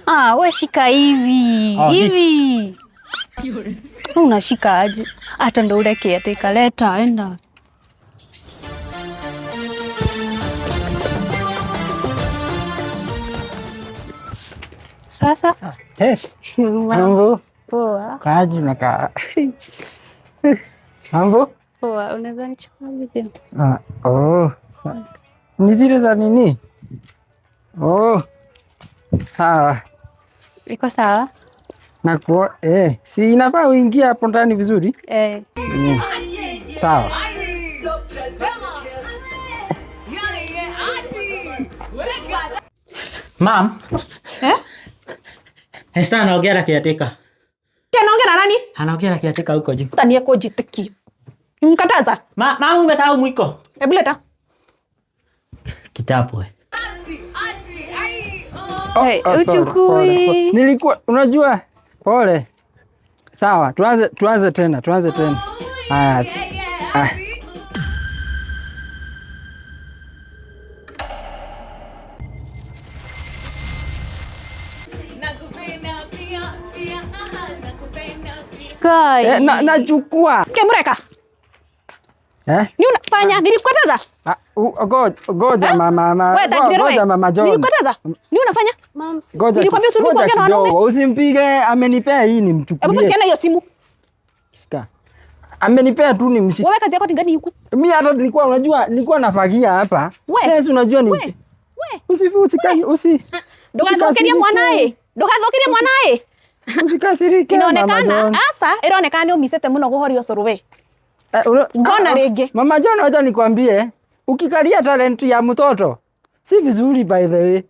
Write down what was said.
We shika hivi. Hivi. Unashika aje? Hata ndo ureke ateka leta enda. Sasa. Yes. Mambo. Poa. Kaji unakaa. Mambo. Poa, unaweza nichukua video? Ni zile za nini? Sawa. Iko sawa? Si inafaa uingia hapo ndani vizuri? Sawa. Ma'am. Esther anaongea na kiateka. Anaongea na nani? Anaongea na kiateka huko juu. Utania koje teki. Nimkataza. Mama umesahau mwiko. Hebu leta. Kitabu. Uchukui. Nilikuwa unajua pole. Sawa, tuanze tena. Nachukua. Kemreka. Ni unafanya nilikukataza? Goja mama. Goja mama John. Nilikukataza? Ni unafanya? Goja. Nilikwambia usirudi kuongea na wanaume. Usimpige, amenipea hii nimchukulie. Hebu niona hiyo simu. Shika. Amenipea tu nimshike. Wewe kazi yako ni gani huku? Mimi hata nilikuwa nafagia hapa. Yes, unajua ni. Wewe. Dokazokeria mwanae. Usikasirike. Inaonekana iraonekana umisete muno guhorio soruwe. Ngona rege. Mama John, wacha nikwambie, ukikalia talent ya mtoto si vizuri by the way.